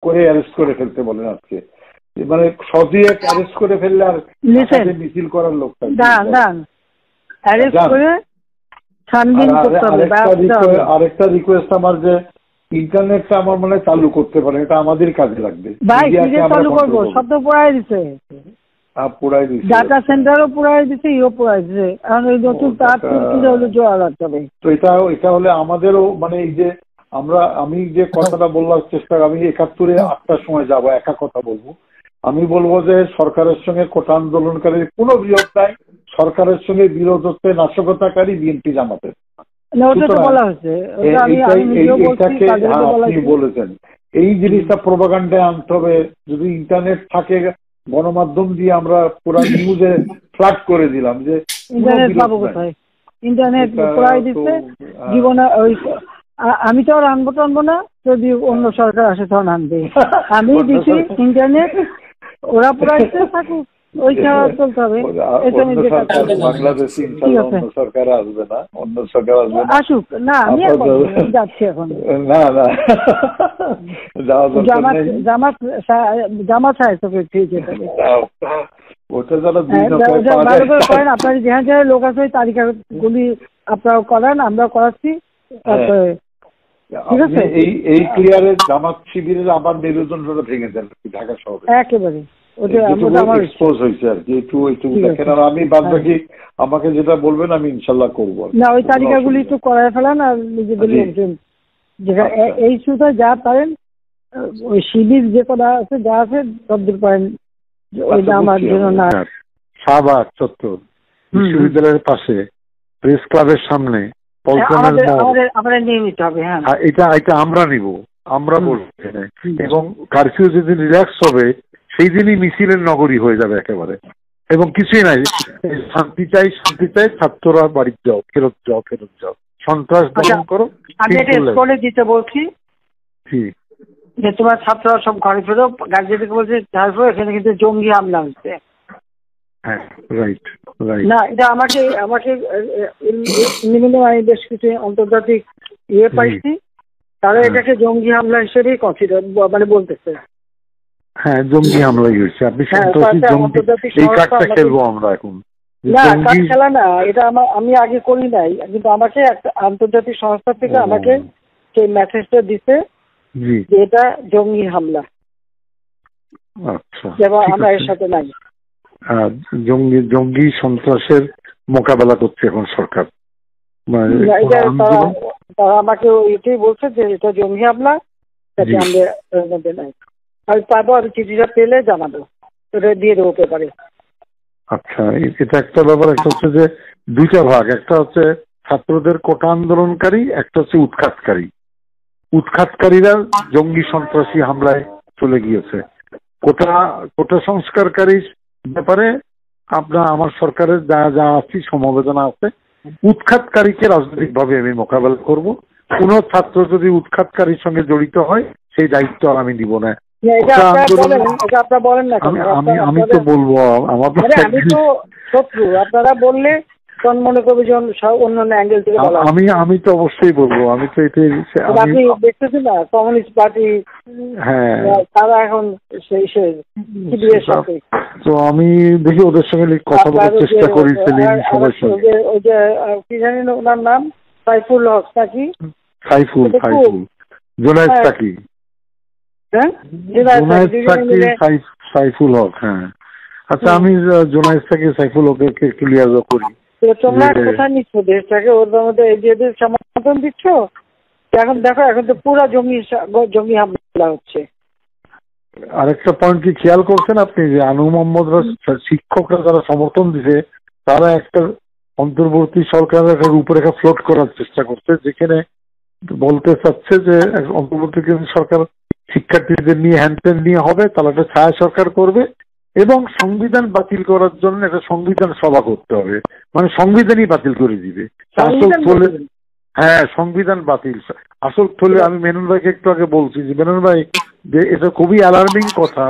করে অ্যারেস্ট করে ফেলতে বলেন আজকে, মানে সদি এক অ্যারেস্ট করে ফেললে আর মিছিল করার লোক আরেকটা রিকোয়েস্ট আমার, যে ইন্টারনেটটা আমার মনে হয় চালু করতে পারেন, এটা আমাদের কাজে লাগবে। চালু করবো, সব তো পোড়াই দিছে, ডাটা সেন্টারও পোড়াই দিছে, ইও পোড়াই দিছে, এখন ওই নতুন তার জোড়া লাগতে হবে। তো এটা হলে আমাদেরও মানে এই যে আমি যে কথাটা বলবার চেষ্টা, আমি ৭১-এ ৮টার সময় যাবো, একা কথা বলবো, আমি বলবো যে সরকারের সঙ্গে কোটা আন্দোলনকারীর কোনো বিরোধ নাই, সরকারের সঙ্গে বিরোধ হচ্ছে নাশকতাকারী বিএনপি জামাতের। আপনি বলেছেন এই জিনিসটা প্রোপাগান্ডায় আনতে হবে। যদি ইন্টারনেট থাকে, গণমাধ্যম দিয়ে আমরা পুরো নিউজে ফ্ল্যাগ করে দিলাম যে ইন্টারনেট পড়াই দিচ্ছে জীবনে। ওই আমি তো আর আনবো না, যদি অন্য সরকার আসে তখন আনবে। আমি দিচ্ছি ইন্টারনেট, ওরা পড়াইতে থাকুক, ওই ছাড়া চলতে হবে। বাংলাদেশে অন্য সরকার আসবে না, অন্য সরকার আসবে না, আসুক না, আমি যাচ্ছি এখন। না না, জামাত সাহেবকে ঠিক আছে, ওটা যারা আপনার যেখানে যেখানে লোক আছে ওই তালিকাগুলি আপনারা করান, আমরাও করাচ্ছি। ঠিক আছে, এই ক্লিয়ারে জামাত শিবিরের আবার মেরুদণ্ডটা ভেঙে দেন ঢাকা শহরে একেবারে। এক্সপোজ হয়েছে আর কি, একটু দেখেন। আর আমি বাদ বাকি আমাকে যেটা বলবেন আমি ইনশাল্লাহ করবো। না, ওই তালিকাগুলি একটু করায় ফেলান, আর নিজেদের যেখানে এই শুধু যা পারেন, ওই শিবির যে কথা আছে যা আছে সবদিন পারেন। আমার জন্য না, শাহবাগ চত্বর বিশ্ববিদ্যালয়ের পাশে প্রেস ক্লাবের সামনে নিয়ে নিতে হবে। হ্যাঁ, এটা আমরা নিব, আমরা বলবো। এবং কারফিউ যেদিন রিল্যাক্স হবে সেই দিনই মিছিলের নগরী হয়ে যাবে একেবারে। এবং কিছুই নাই, শান্তি চাই, ছাত্ররা বাড়ি যাও, ফেরত যাও, সন্ত্রাস দমন করো। আমি এটা স্কুলে দিতে বলছি যে তোমার ছাত্ররা সব ঘরে ফেরো, গার্জিয়ানকে বলছে এখানে কিন্তু জঙ্গি হামলা হচ্ছে। হ্যাঁ, রাইট। না, এটা আমাকে আমি বেশ কিছু আন্তর্জাতিক পাইছি, তারা এটাকে জঙ্গি হামলা হিসেবেই কনসিডার মানে বলতেছে। হ্যাঁ, জঙ্গি হামলাই হয়েছে। আপনি এই কার্ডটা খেলবো আমরা এখন। না, কার্ড খেলা না, এটা আমি আগে করি নাই, কিন্তু আমাকে একটা আন্তর্জাতিক সংস্থা থেকে আমাকে সেই মেসেজটা দিতে যে এটা জঙ্গি হামলা। আচ্ছা, আমরা এর সাথে নাই। জঙ্গি সন্ত্রাসের মোকাবেলা করছে এখন সরকার। তারা আমাকে এটাই বলছে যে এটা জঙ্গি হামলা, আমরা মধ্যে নাই। আমি পাবো, আমি চিঠিটা পেলে জানাবো, এটা দিয়ে দেবো পেপারে। আচ্ছা, এটা একটা ব্যাপার। একটা হচ্ছে যে দুইটা ভাগ, একটা হচ্ছে ছাত্রদের কোটা আন্দোলনকারী, একটা হচ্ছে উৎখাতকারীরা জঙ্গি সন্ত্রাসী হামলায় চলে গিয়েছে। কোটা সংস্কারকারীর ব্যাপারে আমার সরকারের যা আছে সমবেদনা আছে। উৎখাতকারীকে রাজনৈতিক ভাবে আমি মোকাবেলা করব। কোন ছাত্র যদি উৎখাতকারীর সঙ্গে জড়িত হয় সেই দায়িত্ব আর আমি দিব না। আমি তো বলবো আমি তো শত্রু, আপনারা বললে মনে করবে যে অন্যান্য অ্যাঙ্গেল থেকে আমি তো অবশ্যই বলবো। আমি তো আপনি দেখতেছেন না, কমিউনিস্ট পার্টি, হ্যাঁ, তারা এখন তো আমি দেখি ওদের সঙ্গে কথা বলার চেষ্টা করি। ওই যে কি জানি না ওনার নাম, সাইফুল হক নাকি? জোনায়েদ সাকি, সাইফুল হক। হ্যাঁ, আচ্ছা, আমি জোনায়েদ সাকি, সাইফুল হককে ক্লিয়ার করি। তোমরা কোথায় নিচ্ছ দেশটাকে? ওর মধ্যে এদের সমর্থন দিচ্ছ। এখন দেখো, এখন তো পুরো জঙ্গি হামলা হচ্ছে। আরেকটা পয়েন্ট কি খেয়াল করছেন আপনি, যে আনু মোহাম্মদরা শিক্ষকরা যারা সমর্থন দিছে, তারা একটা অন্তর্বর্তী সরকারের একটা রূপরেখা ফ্লোট করার চেষ্টা করছে, যেখানে বলতে চাচ্ছে যে অন্তর্বর্তী সরকার শিক্ষার্থীদের নিয়ে হ্যান্ডটেন নিয়ে হবে, তাহলে একটা ছায়া সরকার করবে এবং সংবিধান বাতিল করার জন্য একটা সংবিধান সভা করতে হবে, মানে সংবিধানই বাতিল করে দিবে। হ্যাঁ, সংবিধান বাতিল। আসল ফলে আমি মেনন ভাইকে একটু আগে বলছি যে মেনন ভাই, যে এটা খুবই অ্যালার্মিং কথা,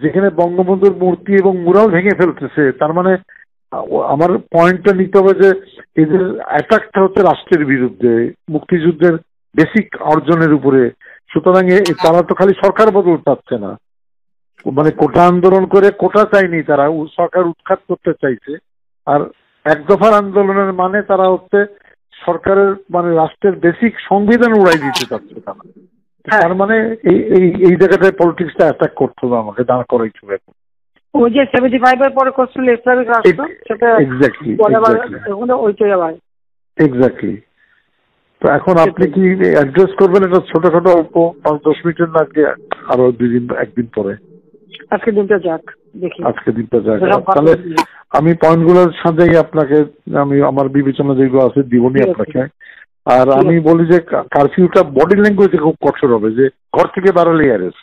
যেখানে বঙ্গবন্ধুর মূর্তি এবং মুরাল ভেঙে ফেলতেছে। তার মানে আমার পয়েন্টটা নিতে হবে যে এদের অ্যাটাকটা হচ্ছে রাষ্ট্রের বিরুদ্ধে, মুক্তিযুদ্ধের বেসিক অর্জনের উপরে, সুতরাং তারা তো খালি সরকার বদল চাচ্ছে না, মানে কোটা আন্দোলন করে কোটা চায়নি, তারা সরকার উৎখাত করতে চাইছে। আর এক দফার আন্দোলনের মানে তারা হচ্ছে সরকারের মানে রাষ্ট্রের বেসিক সংবিধান উড়াই দিতে চাচ্ছে তারা। তার মানে এই জায়গাটায় পলিটিক্সটা অ্যাটাক করতে হবে, আমাকে দাঁড় করাইতে হবে। ওই যে 75 এর পরে করছিল ইসলামিক রাষ্ট্র, সেটা এক্স্যাক্টলি এক্স্যাক্টলি। তো এখন আপনি কি অ্যাড্রেস করবেন এটা ছোটখাটো অল্প 5-10 মিনিটের না, আরো একদিন পরে? আজকে দিনটা যাক, দেখি আজকে দিনটা যাক। তাহলে আমি পয়েন্টগুলোর সাথে আপনাকে আমি আমার বিবেচনা যেগুলো আছে দিবনি আপনাকে। আর আমি বলি যে কারফিউটা বডি ল্যাঙ্গুয়েজে খুব কঠোর হবে, যে ঘর থেকে বেরোলেই অ্যারেস্ট,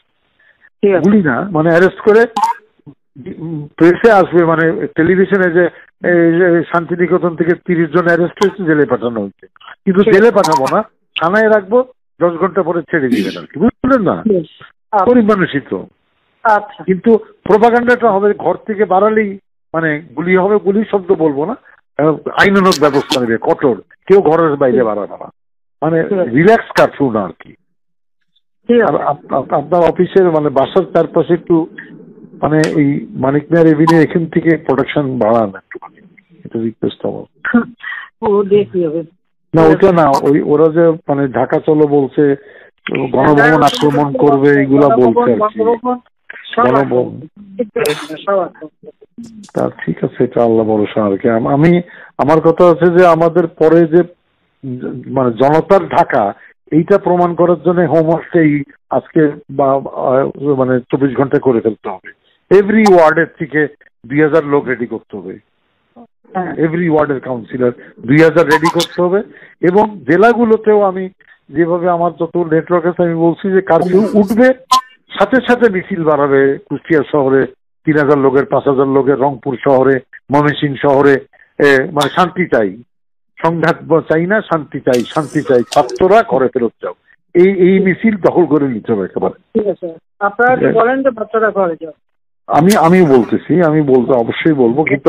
গুলি না, মানে অ্যারেস্ট করে প্রেসে আসবে, মানে টেলিভিশনে যে শান্তিনিকেতন থেকে 30 জন অ্যারেস্ট হয়েছে, জেলে পাঠানো হয়েছে, কিন্তু জেলে পাঠাবো না, থানায় রাখবো, 10 ঘন্টা পরে ছেড়ে দিবেন আর কি, বুঝলেন না? গরিব মানুষই তো। কিন্তু প্রোপাগান্ডাটা হবে ঘর থেকে বাড়ালেই মানে গুলি হবে, গুলি শব্দ বলবো না, আইনানুগ ব্যবস্থা নেবে কঠোর, কেউ ঘরের বাইরে বাড়াবে না, মানে রিল্যাক্স কারফিউ না আর কি। আর আপনার অফিসের মানে বাসার চারপাশে একটু মানে এই মানিক মিয়া এভিনিউ এখান থেকে প্রোটেকশন বাড়ান একটুখানি, এটা রিকোয়েস্ট আমার। না ওইটা না, ওরা যে মানে ঢাকা চলো বলছে, গণভবন আক্রমণ করবে, এইগুলা বলছে আর কি। তা ঠিক আছে, এটা আল্লাহ ভরসা আর কি। আমি আমার কথা হচ্ছে যে আমাদের পরে যে মানে জনতার ঢাকা, এইটা প্রমাণ করার জন্য হোমওয়ার্কটাই আজকে বা মানে 24 ঘন্টা করে ফেলতে হবে। এভরি ওয়ার্ডের থেকে 2000 লোক রেডি করতে হবে, এভরি ওয়ার্ডের কাউন্সিলর 2000 রেডি করতে হবে। এবং জেলাগুলোতেও আমি যেভাবে আমার যত নেটওয়ার্ক আছে আমি বলছি যে কারফিউ উঠবে, সাথে সাথে মিছিল বাড়াবে। কুষ্টিয়া শহরে 3000 লোকের, 5000 লোকের, রংপুর শহরে, ময়মনসিংহ শহরে, মানে শান্তি চাই, সংঘাত চাই না, শান্তি চাই, শান্তি চাই, ছাত্ররা ঘরে ফেরত যাও, এই মিছিল দখল করে নিতে হবে একেবারে। ঠিক আছে, আপনারা বলেন যে বাচ্চারা ঘরে যাও। আমি বলতেছি, আমি বলতে অবশ্যই বলবো, কিন্তু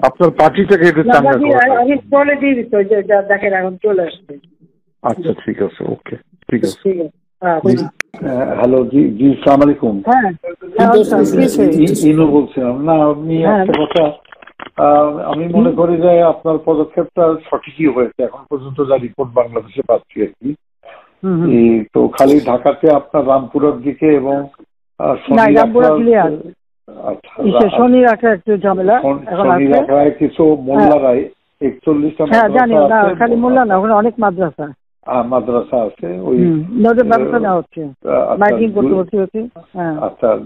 আপনার পার্টিটাকে একটু চাঙ্গা করে দিয়ে দিত, দেখেন এখন চলে আসছে। আচ্ছা ঠিক আছে, ওকে ঠিক আছে। হ্যালো, জি আসসালামু আলাইকুম। ইনু বলছিলাম। না আপনি একটা কথা, আমি মনে করি যে আপনার পদক্ষেপটা সঠিকই হয়েছে এখন পর্যন্ত, যা রিপোর্ট বাংলাদেশে পাচ্ছি আর কি। তো খালি ঢাকাতে আপনার রামপুরার দিকে এবং শনি রাখায় একটু ঝামেলা, শনি রাখায় কিছু মোল্লারায় 41টা জানি না, খালি মোল্লা না, ওখানে অনেক মাদ্রাসা মাদ্রাসা আছে, ওই ব্যবস্থা নেওয়া হচ্ছে, মাইকিং করতে হচ্ছে।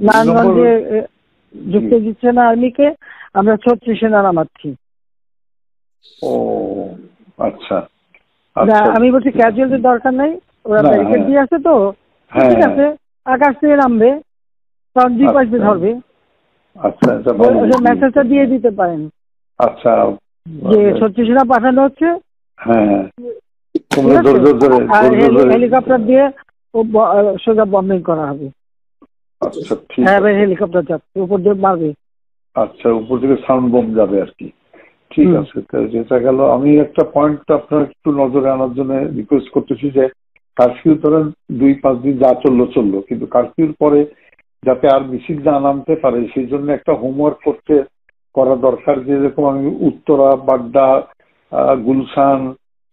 নারায়ণগঞ্জে ঢুকতে দিচ্ছে না আর্মিকে, আমরা 36 সেনা নামাচ্ছি। ও আচ্ছা, আমি বলছি ক্যাজুয়ালিটির দরকার নাই, ওরা ব্যারিকেড দিয়ে আছে তো, ঠিক আছে, আকাশ থেকে নামবে, কারণ 2 পাশে ধরবে। আচ্ছা, মেসেজটা দিয়ে দিতে পারেন। আচ্ছা, যে 36 সেনা পাঠানো হচ্ছে, হ্যাঁ, হেলিকপ্টার দিয়ে সোজা বম্বিং করা হবে। আচ্ছা ঠিক, হেলিকপ্টার যাচ্ছে উপর দিয়ে মারবে। আচ্ছা, উপর থেকে সাউন্ড বম যাবে আর কি। ঠিক আছে, যেটা গেল। আমি একটা পয়েন্ট আপনার একটু নজরে আনার জন্য রিকোয়েস্ট করতেছি যে কারফিউ ধরেন 2-5 দিন যা চললো, কিন্তু কারফিউর পরে যাতে আর মিছিল না নামতে পারে সেই জন্য একটা হোমওয়ার্ক করা দরকার। যেরকম আমি উত্তরা, বাড্ডা, গুলশান,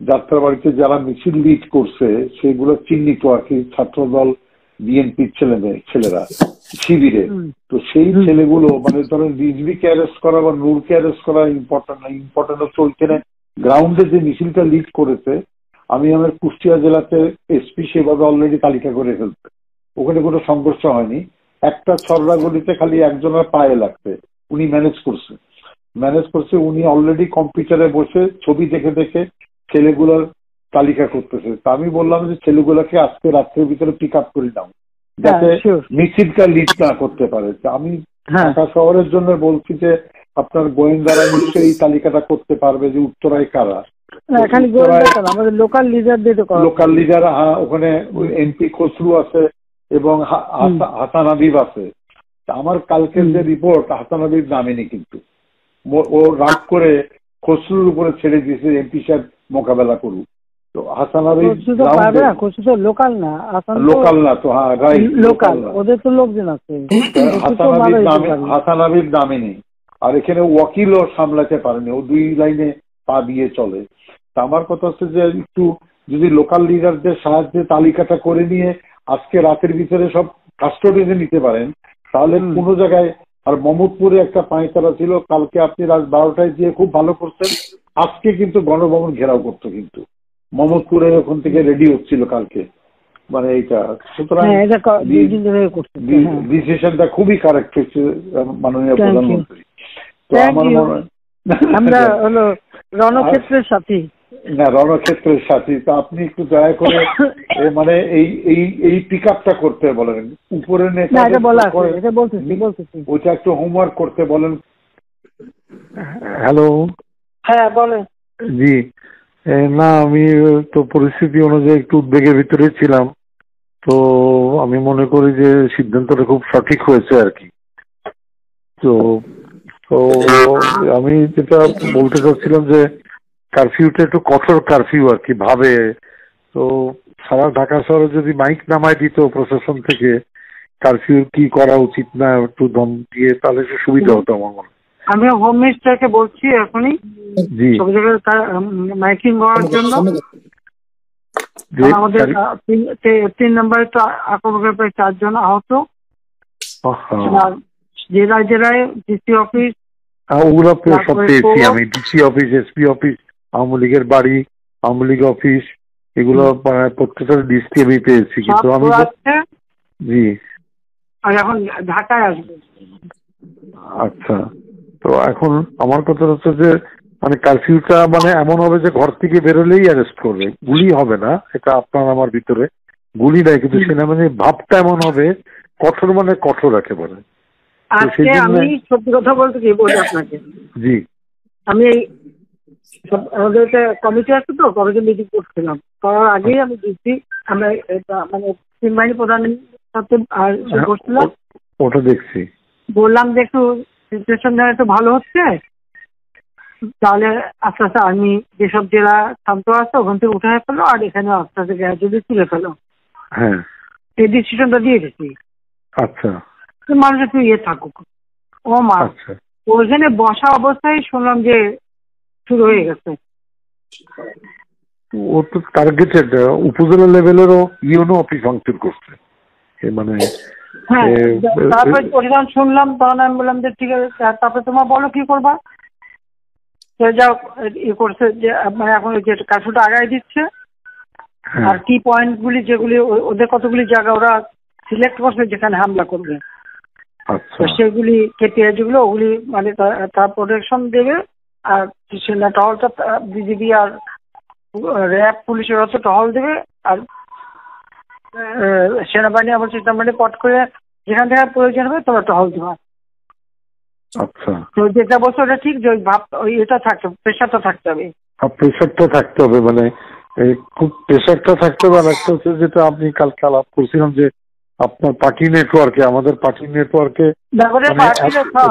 যাত্রাবাড়িতে যারা মিছিল লিড করছে সেগুলো চিহ্নিত আর কি, ছাত্রদল, বিএনপির ছেলেরা শিবিরে। তো সেই ছেলেগুলো মানে ধরেন রিজভিকে অ্যারেস্ট করা বা নূরকে অ্যারেস্ট করা ইম্পর্টেন্ট না, ইম্পর্টেন্ট হচ্ছে ওইখানে গ্রাউন্ডে যে মিছিলটা লিড করেছে। আমি আমার কুষ্টিয়া জেলাতে এসপি সেভাবে অলরেডি তালিকা করে ফেলছে, ওখানে কোনো সংঘর্ষ হয়নি। একটা ছড়রা গলিতে খালি একজনের পায়ে লাগছে, উনি ম্যানেজ করছে, উনি অলরেডি কম্পিউটারে বসে ছবি দেখে ছেলেগুলোর তালিকা করতেছে। তা আমি বললাম যে ছেলেগুলোকে আজকে রাত্রের ভিতরে পিক আপ করে নাও, যাতে মিছিলটা লিড না করতে পারে। আমি ঢাকা শহরের জন্য বলছি যে আপনার গোয়েন্দারা নিশ্চয়ই এই তালিকাটা করতে পারবে যে উত্তরায় কারা। লোকাল লিডার, ওখানে এমপি খসরু আছে এবং হাসান হাবিব আছে। আমার কালকের যে রিপোর্ট, হাসান হাবিব নামেনি, কিন্তু ও রাগ করে খসরুর উপরে ছেড়ে দিয়েছে এমপি সাহেব মোকাবেলা করুক। তো হাসানাবাদ কচু তো পারবে না, কচু তো লোকাল না, লোকাল না তো, হ্যাঁ রাইট, লোকাল, ওদের তো লোকজন আছে। হাসানাবাদ নামে নেই, আর এখানে ওয়াকিলও সামলাতে পারেনি, ও 2 লাইনে পা দিয়ে চলে। তা আমার কথা হচ্ছে যে একটু যদি লোকাল লিডারদের সাহায্যে তালিকাটা করে নিয়ে আজকে রাতের ভিতরে সব কাস্টডিতে নিতে পারেন, তাহলে কোনো জায়গায়। আর মোহাম্মদপুরে একটা পাঁচতারা ছিল, কালকে আপনি রাত 12টায় দিয়ে খুব ভালো করছেন, আজকে কিন্তু গণভবন ঘেরাও করতো, কিন্তু মোহাম্মদপুরে ওখান থেকে রেডি হচ্ছিল কালকে, মানে এইটা। সুতরাং ডিসিশনটা খুবই কারেক্ট হচ্ছে মাননীয় প্রধানমন্ত্রী। তো আমার মনে হয় আমরা হলো রণক্ষেত্রের সাথী, না রণক্ষেত্রের সাথী। তো আপনি একটু দয়া করে মানে এই পিক আপটা করতে বলেন, উপরে ওইটা একটু হোমওয়ার্ক করতে বলেন। হ্যালো, হ্যাঁ বলেন। জি, না আমি তো পরিস্থিতি অনুযায়ী একটু উদ্বেগের ভিতরে ছিলাম, তো আমি মনে করি যে সিদ্ধান্তটা খুব সঠিক হয়েছে আর কি। তো তো আমি যেটা বলতে চাচ্ছিলাম যে কারফিউটা একটু কঠোর কারফিউ আর কি ভাবে। তো সারা ঢাকা শহরে যদি মাইক নামায় দিত প্রশাসন থেকে কারফিউ কি করা উচিত না একটু দম দিয়ে, তাহলে একটু সুবিধা হতো আমার মনে হয়। আমি হোম মিনিস্টারকে বলছি এখনই সব জায়গায় মাইকিং করার জন্য। আমাদের 3 নম্বরে তো আক্রমণের প্রায় 4 জন আহত, আর জেলায় জেলায় ডিসি অফিস, ওগুলো সব পেয়েছি আমি, DC office, SP office, Awami লীগের বাড়ি, আওয়ামী লীগ অফিস, এগুলো প্রত্যেকটা ডিসি আমি পেয়েছি। কিন্তু আমি জি, আর এখন ঢাকায় আসবে। আচ্ছা, তো এখন আমার কথা হচ্ছে যে মানে কারফিউটা মানে এমন হবে যে ঘর থেকে বেরোলেই অ্যারেস্ট করবে, গুলি হবে না, এটা আপনার আমার ভিতরে গুলি নাই, কিন্তু সেনাবাহিনীর ভাবটা এমন হবে কঠোর, মানে কঠোর একেবারে। আজকে আমি সত্যি কথা বলতে কি বলি আপনাকে, জি আমি আমাদের একটা কমিটি আছে তো, কমিটি মিটিং করছিলাম, করার আগেই আমি দিচ্ছি আমরা মানে 3 বাহিনী প্রধানের সাথে বসছিলাম, ওটা দেখছি, বললাম যে একটু সিচুয়েশন একটু ভালো হচ্ছে, তাহলে আস্তে আস্তে আর্মি যেসব জেলা শান্ত আছে ওখান থেকে উঠে ফেলো, আর এখানে আস্তে আস্তে গ্র্যাজুয়ালি তুলে ফেলো। হ্যাঁ, এই ডিসিশনটা দিয়ে দিচ্ছি। আচ্ছা, মানুষ একটু থাকুক। ও মা, ওইখানে বসা অবস্থায় শুনলাম যে শুরু হয়ে গেছে। ও তো টার্গেটেড উপজেলা লেভেলেরও ইউনো অফিস ভাঙচুর করছে, মানে হ্যাঁ। তারপরে পরিমাণ শুনলাম, তখন আমি বললাম যে ঠিক আছে, তারপরে তোমার বলো কি করবা। যাও ইয়ে করছে যে মানে এখন যে কাজটা আগায় দিচ্ছে, আর কি পয়েন্ট গুলি যেগুলি ওদের কতগুলি জায়গা ওরা সিলেক্ট করছে যেখানে হামলা করবে, সেগুলি কেপিআই যেগুলো ওগুলি মানে তার প্রোটেকশন দেবে। আর সেনা টহলটা বিজিবি আর র্যাব পুলিশের হচ্ছে টহল দেবে, আর সেনাবাহিনী আবার সেনাবাহিনী পট করে যেখান থেকে প্রয়োজন হবে তোমরা টহল দেওয়া। আচ্ছা, তো যেটা বলছো ওটা ঠিক, যে ওই এটা থাকতে প্রেশারটা থাকতে হবে, প্রেশারটা থাকতে হবে, মানে খুব প্রেশারটা থাকতে হবে। আর একটা হচ্ছে যেটা আপনি কালকে আলাপ করছিলাম যে আপনার পার্টি নেটওয়ার্কে, আমাদের পার্টি নেটওয়ার্কে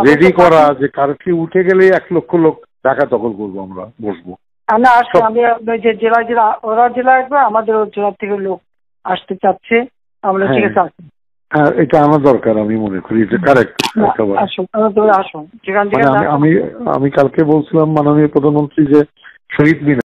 রেডি করা যে কারফিউ উঠে গেলে 1 লক্ষ লোক ঢাকা দখল করবো, আমরা বসবো। না আসলে আমি যে জেলায় জেলা ওরা জেলা আসবে, আমাদের জেলা থেকে লোক আসতে চাচ্ছে, আমরা ঠিক আছে। হ্যাঁ, এটা আমার দরকার, আমি মনে করি এটা কারেক্ট। আসুন, আমি কালকে বলছিলাম মাননীয় প্রধানমন্ত্রী যে শহীদ মিনার